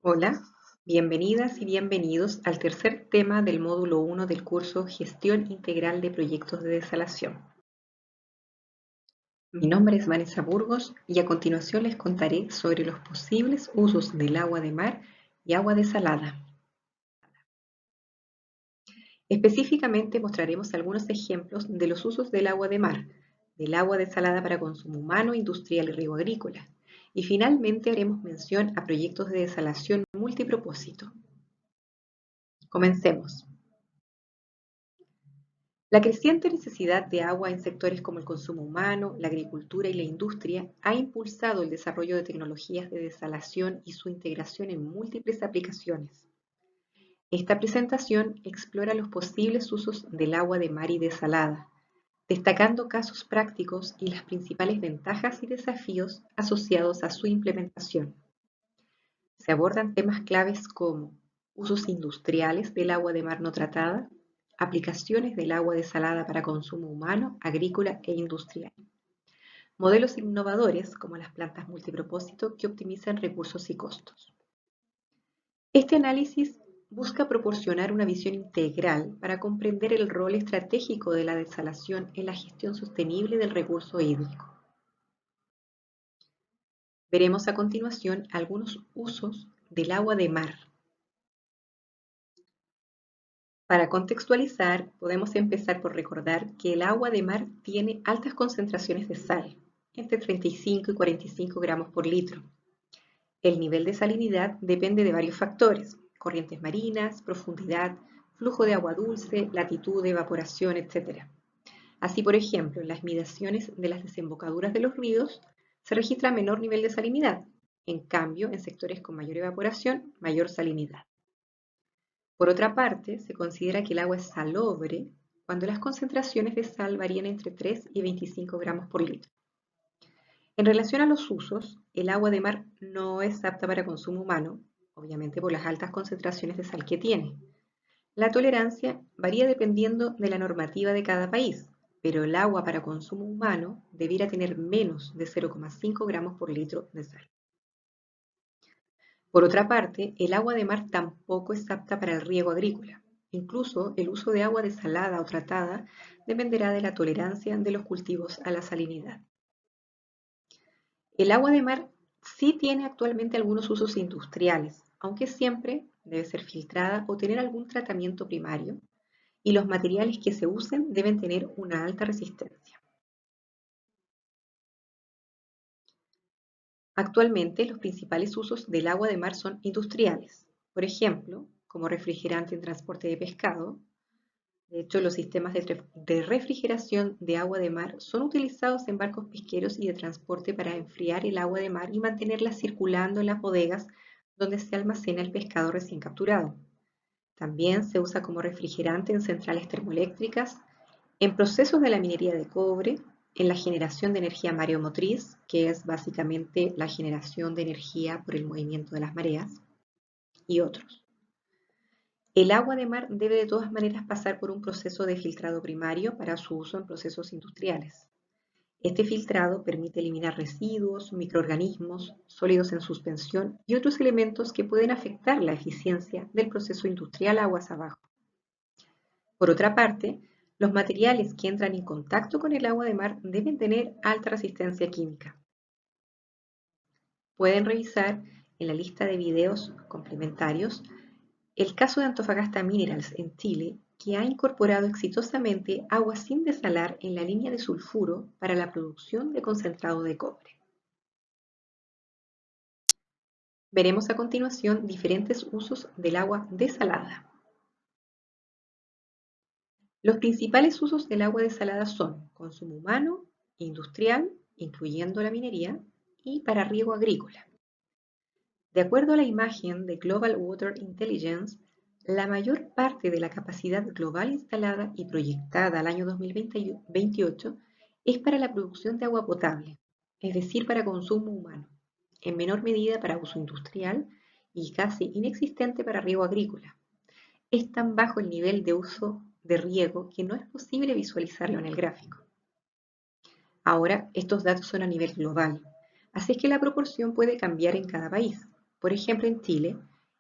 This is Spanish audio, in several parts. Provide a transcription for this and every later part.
Hola, bienvenidas y bienvenidos al tercer tema del módulo 1 del curso Gestión Integral de Proyectos de Desalación. Mi nombre es Vanessa Burgos y a continuación les contaré sobre los posibles usos del agua de mar y agua desalada. Específicamente mostraremos algunos ejemplos de los usos del agua de mar, del agua desalada para consumo humano, industrial y riego agrícola, y finalmente haremos mención a proyectos de desalación multipropósito. Comencemos. La creciente necesidad de agua en sectores como el consumo humano, la agricultura y la industria ha impulsado el desarrollo de tecnologías de desalación y su integración en múltiples aplicaciones. Esta presentación explora los posibles usos del agua de mar y desalada, destacando casos prácticos y las principales ventajas y desafíos asociados a su implementación. Se abordan temas claves como usos industriales del agua de mar no tratada, aplicaciones del agua desalada para consumo humano, agrícola e industrial, modelos innovadores como las plantas multipropósito que optimizan recursos y costos. Este análisis busca proporcionar una visión integral para comprender el rol estratégico de la desalación en la gestión sostenible del recurso hídrico. Veremos a continuación algunos usos del agua de mar. Para contextualizar, podemos empezar por recordar que el agua de mar tiene altas concentraciones de sal, entre 35 y 45 gramos por litro. El nivel de salinidad depende de varios factores: corrientes marinas, profundidad, flujo de agua dulce, latitud de evaporación, etc. Así, por ejemplo, en las mediciones de las desembocaduras de los ríos se registra menor nivel de salinidad, en cambio, en sectores con mayor evaporación, mayor salinidad. Por otra parte, se considera que el agua es salobre cuando las concentraciones de sal varían entre 3 y 25 gramos por litro. En relación a los usos, el agua de mar no es apta para consumo humano, obviamente por las altas concentraciones de sal que tiene. La tolerancia varía dependiendo de la normativa de cada país, pero el agua para consumo humano debiera tener menos de 0,5 gramos por litro de sal. Por otra parte, el agua de mar tampoco es apta para el riego agrícola. Incluso el uso de agua desalada o tratada dependerá de la tolerancia de los cultivos a la salinidad. El agua de mar sí tiene actualmente algunos usos industriales, aunque siempre debe ser filtrada o tener algún tratamiento primario, y los materiales que se usen deben tener una alta resistencia. Actualmente, los principales usos del agua de mar son industriales, por ejemplo, como refrigerante en transporte de pescado. De hecho, los sistemas de refrigeración de agua de mar son utilizados en barcos pesqueros y de transporte para enfriar el agua de mar y mantenerla circulando en las bodegas donde se almacena el pescado recién capturado. También se usa como refrigerante en centrales termoeléctricas, en procesos de la minería de cobre, en la generación de energía mareomotriz, que es básicamente la generación de energía por el movimiento de las mareas, y otros. El agua de mar debe de todas maneras pasar por un proceso de filtrado primario para su uso en procesos industriales. Este filtrado permite eliminar residuos, microorganismos, sólidos en suspensión y otros elementos que pueden afectar la eficiencia del proceso industrial aguas abajo. Por otra parte, los materiales que entran en contacto con el agua de mar deben tener alta resistencia química. Pueden revisar en la lista de videos complementarios el caso de Antofagasta Minerals en Chile, que ha incorporado exitosamente agua sin desalar en la línea de sulfuro para la producción de concentrado de cobre. Veremos a continuación diferentes usos del agua desalada. Los principales usos del agua desalada son consumo humano, industrial, incluyendo la minería, y para riego agrícola. De acuerdo a la imagen de Global Water Intelligence, la mayor parte de la capacidad global instalada y proyectada al año 2028 es para la producción de agua potable, es decir, para consumo humano, en menor medida para uso industrial y casi inexistente para riego agrícola. Es tan bajo el nivel de uso de riego que no es posible visualizarlo en el gráfico. Ahora, estos datos son a nivel global, así es que la proporción puede cambiar en cada país. Por ejemplo, en Chile,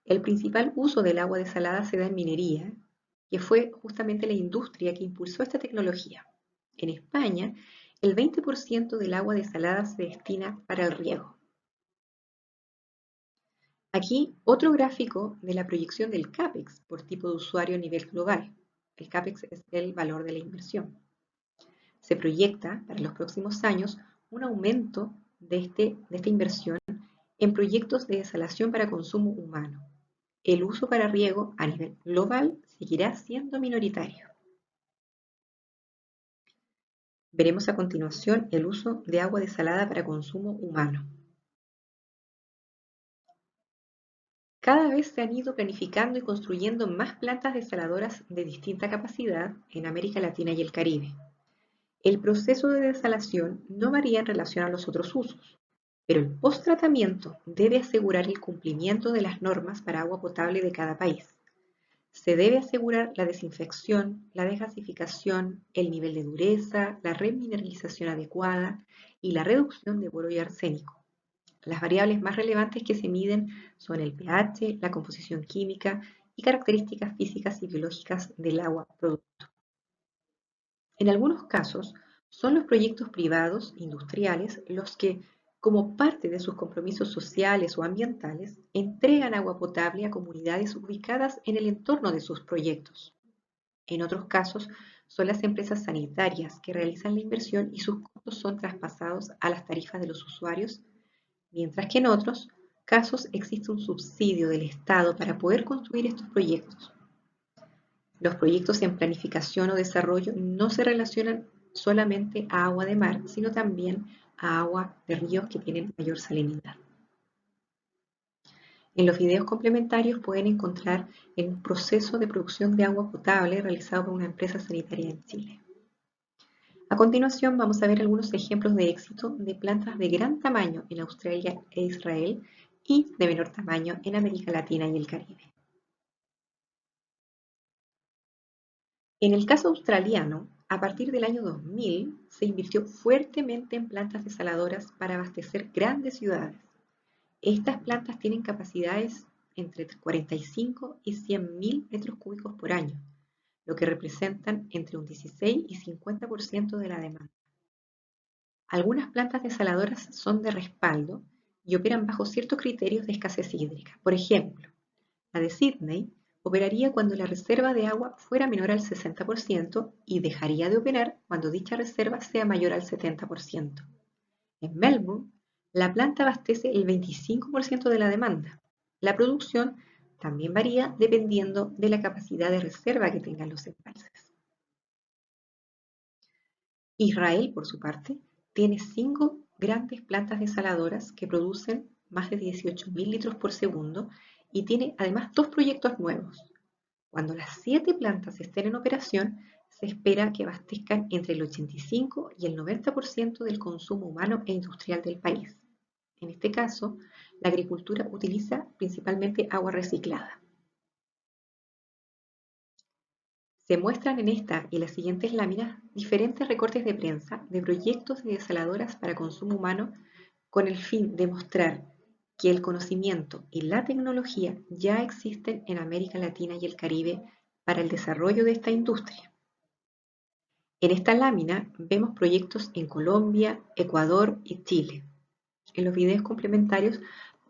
El principal uso del agua desalada se da en minería, que fue justamente la industria que impulsó esta tecnología. En España, el 20% del agua desalada se destina para el riego. Aquí otro gráfico de la proyección del CAPEX por tipo de usuario a nivel global. El CAPEX es el valor de la inversión. Se proyecta para los próximos años un aumento de esta inversión en proyectos de desalación para consumo humano. El uso para riego a nivel global seguirá siendo minoritario. Veremos a continuación el uso de agua desalada para consumo humano. Cada vez se han ido planificando y construyendo más plantas desaladoras de distinta capacidad en América Latina y el Caribe. El proceso de desalación no varía en relación a los otros usos, pero el post-tratamiento debe asegurar el cumplimiento de las normas para agua potable de cada país. Se debe asegurar la desinfección, la desgasificación, el nivel de dureza, la remineralización adecuada y la reducción de boro y arsénico. Las variables más relevantes que se miden son el pH, la composición química y características físicas y biológicas del agua producto. En algunos casos, son los proyectos privados, industriales, los que, como parte de sus compromisos sociales o ambientales, entregan agua potable a comunidades ubicadas en el entorno de sus proyectos. En otros casos, son las empresas sanitarias que realizan la inversión y sus costos son traspasados a las tarifas de los usuarios, mientras que en otros casos existe un subsidio del Estado para poder construir estos proyectos. Los proyectos en planificación o desarrollo no se relacionan solamente a agua de mar, sino también a agua de ríos que tienen mayor salinidad. En los videos complementarios pueden encontrar el proceso de producción de agua potable realizado por una empresa sanitaria en Chile. A continuación vamos a ver algunos ejemplos de éxito de plantas de gran tamaño en Australia e Israel y de menor tamaño en América Latina y el Caribe. En el caso australiano, a partir del año 2000 se invirtió fuertemente en plantas desaladoras para abastecer grandes ciudades. Estas plantas tienen capacidades entre 45 y 100.000 metros cúbicos por año, lo que representan entre un 16 y 50% de la demanda. Algunas plantas desaladoras son de respaldo y operan bajo ciertos criterios de escasez hídrica. Por ejemplo, la de Sydney operaría cuando la reserva de agua fuera menor al 60% y dejaría de operar cuando dicha reserva sea mayor al 70%. En Melbourne, la planta abastece el 25% de la demanda. La producción también varía dependiendo de la capacidad de reserva que tengan los embalses. Israel, por su parte, tiene 5 grandes plantas desaladoras que producen más de 18.000 litros por segundo y tiene además 2 proyectos nuevos. Cuando las 7 plantas estén en operación, se espera que abastezcan entre el 85 y el 90% del consumo humano e industrial del país. En este caso, la agricultura utiliza principalmente agua reciclada. Se muestran en esta y las siguientes láminas diferentes recortes de prensa de proyectos de desaladoras para consumo humano con el fin de mostrar que el conocimiento y la tecnología ya existen en América Latina y el Caribe para el desarrollo de esta industria. En esta lámina vemos proyectos en Colombia, Ecuador y Chile. En los videos complementarios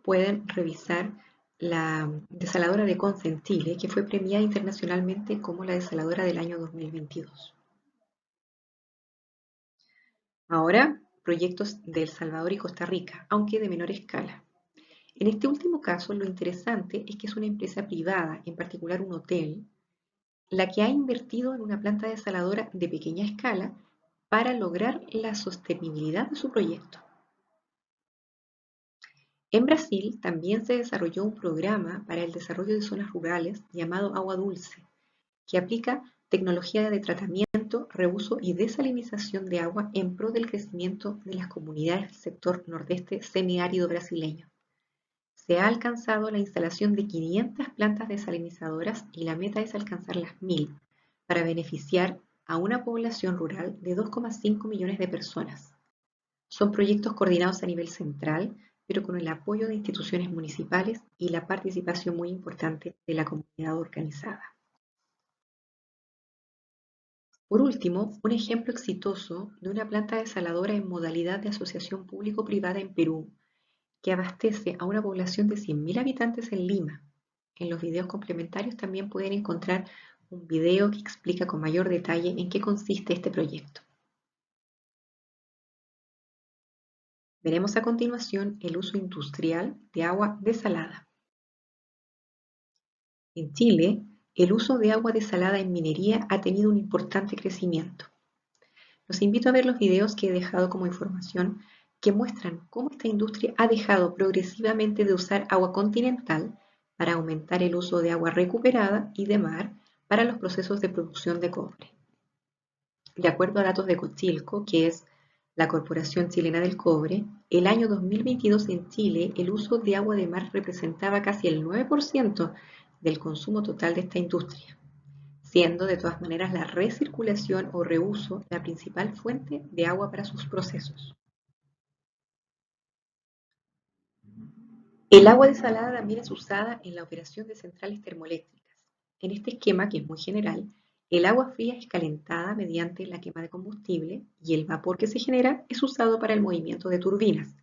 pueden revisar la desaladora de Conce en Chile, que fue premiada internacionalmente como la desaladora del año 2022. Ahora, proyectos de El Salvador y Costa Rica, aunque de menor escala. En este último caso, lo interesante es que es una empresa privada, en particular un hotel, la que ha invertido en una planta desaladora de pequeña escala para lograr la sostenibilidad de su proyecto. En Brasil también se desarrolló un programa para el desarrollo de zonas rurales llamado Agua Dulce, que aplica tecnología de tratamiento, reuso y desalinización de agua en pro del crecimiento de las comunidades del sector nordeste semiárido brasileño. Se ha alcanzado la instalación de 500 plantas desalinizadoras y la meta es alcanzar las 1.000 para beneficiar a una población rural de 2,5 millones de personas. Son proyectos coordinados a nivel central pero con el apoyo de instituciones municipales y la participación muy importante de la comunidad organizada. Por último, un ejemplo exitoso de una planta desaladora en modalidad de asociación público-privada en Perú, que abastece a una población de 100.000 habitantes en Lima. En los videos complementarios también pueden encontrar un video que explica con mayor detalle en qué consiste este proyecto. Veremos a continuación el uso industrial de agua desalada. En Chile, el uso de agua desalada en minería ha tenido un importante crecimiento. Los invito a ver los videos que he dejado como información que muestran cómo esta industria ha dejado progresivamente de usar agua continental para aumentar el uso de agua recuperada y de mar para los procesos de producción de cobre. De acuerdo a datos de Cochilco, que es la Corporación Chilena del Cobre, el año 2022 en Chile el uso de agua de mar representaba casi el 9% del consumo total de esta industria, siendo de todas maneras la recirculación o reuso la principal fuente de agua para sus procesos. El agua desalada también es usada en la operación de centrales termoeléctricas. En este esquema, que es muy general, el agua fría es calentada mediante la quema de combustible y el vapor que se genera es usado para el movimiento de turbinas,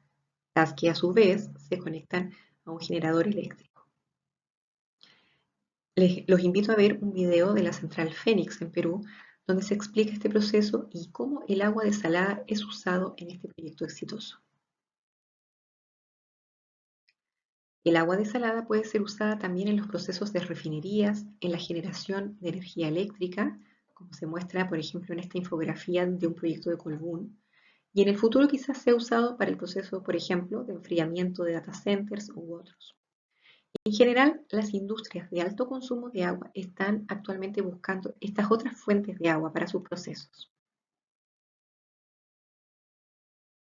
las que a su vez se conectan a un generador eléctrico. Los invito a ver un video de la central Fénix en Perú, donde se explica este proceso y cómo el agua desalada es usado en este proyecto exitoso. El agua desalada puede ser usada también en los procesos de refinerías, en la generación de energía eléctrica, como se muestra, por ejemplo, en esta infografía de un proyecto de Colbún, y en el futuro quizás sea usado para el proceso, por ejemplo, de enfriamiento de data centers u otros. En general, las industrias de alto consumo de agua están actualmente buscando estas otras fuentes de agua para sus procesos.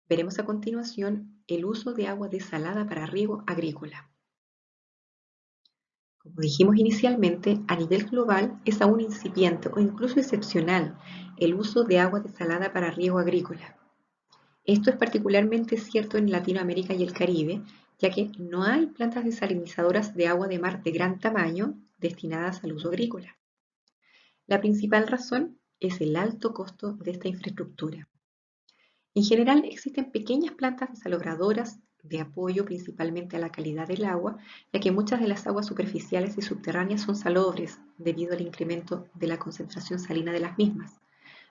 Veremos a continuación el uso de agua desalada para riego agrícola. Como dijimos inicialmente, a nivel global es aún incipiente o incluso excepcional el uso de agua desalada para riego agrícola. Esto es particularmente cierto en Latinoamérica y el Caribe, ya que no hay plantas desalinizadoras de agua de mar de gran tamaño destinadas al uso agrícola. La principal razón es el alto costo de esta infraestructura. En general existen pequeñas plantas desalobradoras de apoyo principalmente a la calidad del agua, ya que muchas de las aguas superficiales y subterráneas son salobres debido al incremento de la concentración salina de las mismas,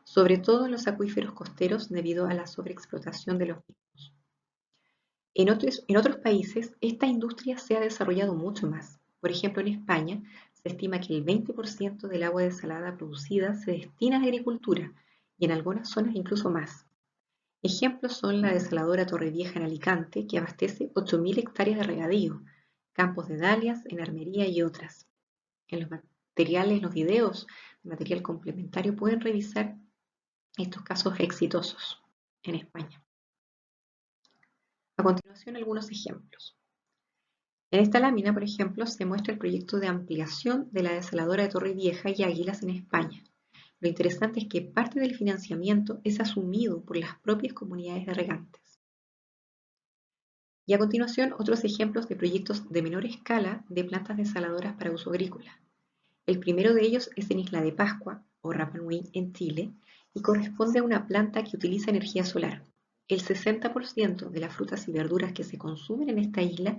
sobre todo en los acuíferos costeros debido a la sobreexplotación de los mismos. En otros países, esta industria se ha desarrollado mucho más. Por ejemplo, en España, se estima que el 20% del agua desalada producida se destina a la agricultura y en algunas zonas incluso más. Ejemplos son la desaladora Torrevieja en Alicante, que abastece 8.000 hectáreas de regadío, campos de dalias en Armería y otras. En los materiales, los videos de material complementario pueden revisar estos casos exitosos en España. A continuación, algunos ejemplos. En esta lámina, por ejemplo, se muestra el proyecto de ampliación de la desaladora de Torrevieja y Águilas en España. Lo interesante es que parte del financiamiento es asumido por las propias comunidades de regantes. Y a continuación, otros ejemplos de proyectos de menor escala de plantas desaladoras para uso agrícola. El primero de ellos es en Isla de Pascua, o Rapa Nui, en Chile, y corresponde a una planta que utiliza energía solar. El 60% de las frutas y verduras que se consumen en esta isla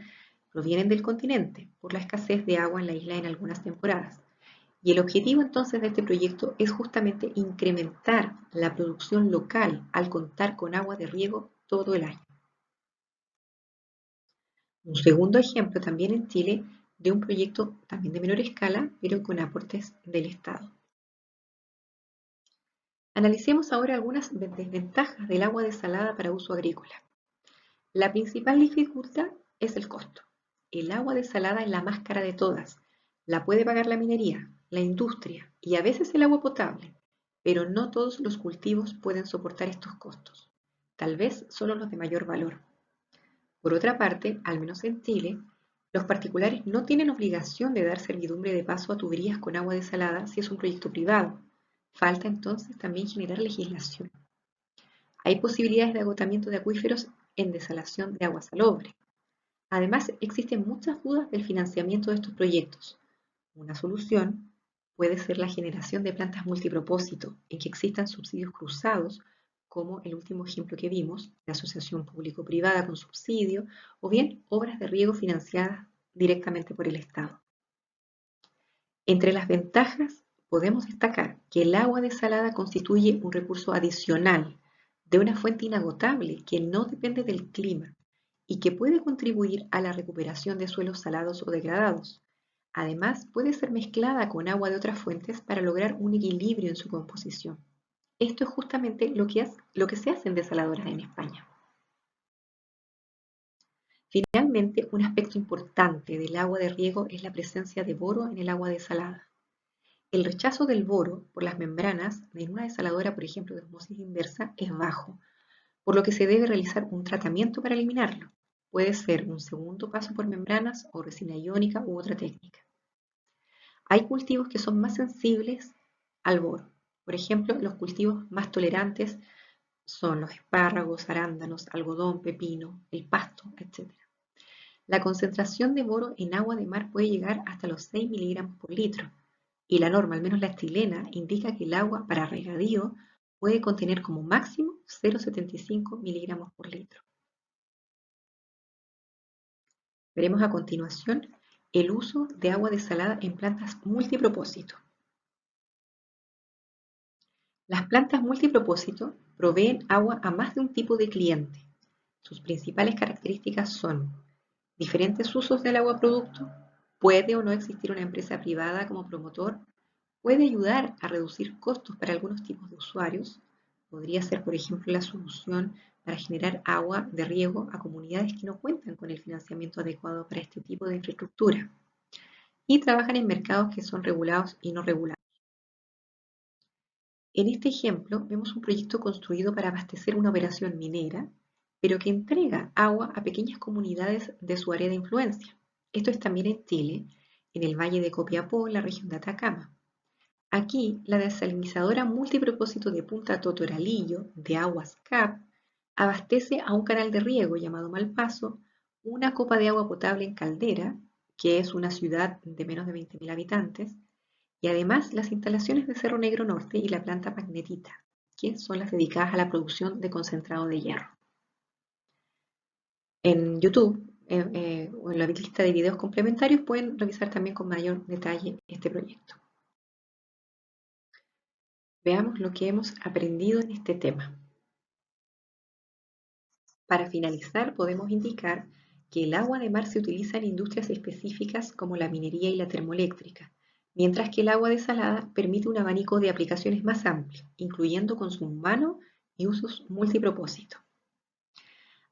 provienen del continente, por la escasez de agua en la isla en algunas temporadas. Y el objetivo entonces de este proyecto es justamente incrementar la producción local al contar con agua de riego todo el año. Un segundo ejemplo también en Chile de un proyecto también de menor escala, pero con aportes del Estado. Analicemos ahora algunas desventajas del agua desalada para uso agrícola. La principal dificultad es el costo. El agua desalada es la más cara de todas. La puede pagar la minería, la industria y a veces el agua potable, pero no todos los cultivos pueden soportar estos costos. Tal vez solo los de mayor valor. Por otra parte, al menos en Chile, los particulares no tienen obligación de dar servidumbre de paso a tuberías con agua desalada si es un proyecto privado. Falta entonces también generar legislación. Hay posibilidades de agotamiento de acuíferos en desalación de agua salobre. Además, existen muchas dudas del financiamiento de estos proyectos. Una solución puede ser la generación de plantas multipropósito, en que existan subsidios cruzados, como el último ejemplo que vimos, la asociación público-privada con subsidio, o bien obras de riego financiadas directamente por el Estado. Entre las ventajas podemos destacar que el agua desalada constituye un recurso adicional de una fuente inagotable que no depende del clima y que puede contribuir a la recuperación de suelos salados o degradados. Además, puede ser mezclada con agua de otras fuentes para lograr un equilibrio en su composición. Esto es justamente lo que se hace en desaladoras en España. Finalmente, un aspecto importante del agua de riego es la presencia de boro en el agua desalada. El rechazo del boro por las membranas en una desaladora, por ejemplo, de osmosis inversa, es bajo, por lo que se debe realizar un tratamiento para eliminarlo. Puede ser un segundo paso por membranas o resina iónica u otra técnica. Hay cultivos que son más sensibles al boro. Por ejemplo, los cultivos más tolerantes son los espárragos, arándanos, algodón, pepino, el pasto, etc. La concentración de boro en agua de mar puede llegar hasta los 6 miligramos por litro, y la norma, al menos la chilena, indica que el agua para regadío puede contener como máximo 0,75 miligramos por litro. Veremos a continuación el uso de agua desalada en plantas multipropósito. Las plantas multipropósito proveen agua a más de un tipo de cliente. Sus principales características son diferentes usos del agua producto, puede o no existir una empresa privada como promotor, puede ayudar a reducir costos para algunos tipos de usuarios, podría ser por ejemplo la solución para generar agua de riego a comunidades que no cuentan con el financiamiento adecuado para este tipo de infraestructura, y trabajan en mercados que son regulados y no regulados. En este ejemplo vemos un proyecto construido para abastecer una operación minera, pero que entrega agua a pequeñas comunidades de su área de influencia. Esto es también en Chile, en el valle de Copiapó, en la región de Atacama. Aquí, la desalinizadora multipropósito de Punta Totoralillo, de Aguas CAP, abastece a un canal de riego llamado Malpaso una copa de agua potable en Caldera, que es una ciudad de menos de 20.000 habitantes, y además las instalaciones de Cerro Negro Norte y la planta Magnetita, que son las dedicadas a la producción de concentrado de hierro. En YouTube o en la lista de videos complementarios pueden revisar también con mayor detalle este proyecto. Veamos lo que hemos aprendido en este tema. Para finalizar, podemos indicar que el agua de mar se utiliza en industrias específicas como la minería y la termoeléctrica, mientras que el agua desalada permite un abanico de aplicaciones más amplio, incluyendo consumo humano y usos multipropósito.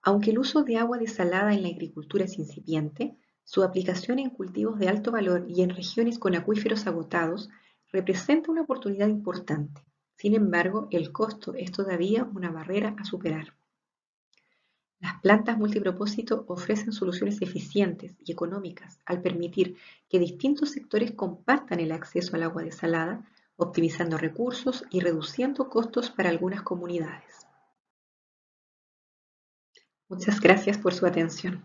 Aunque el uso de agua desalada en la agricultura es incipiente, su aplicación en cultivos de alto valor y en regiones con acuíferos agotados representa una oportunidad importante. Sin embargo, el costo es todavía una barrera a superar. Las plantas multipropósito ofrecen soluciones eficientes y económicas al permitir que distintos sectores compartan el acceso al agua desalada, optimizando recursos y reduciendo costos para algunas comunidades. Muchas gracias por su atención.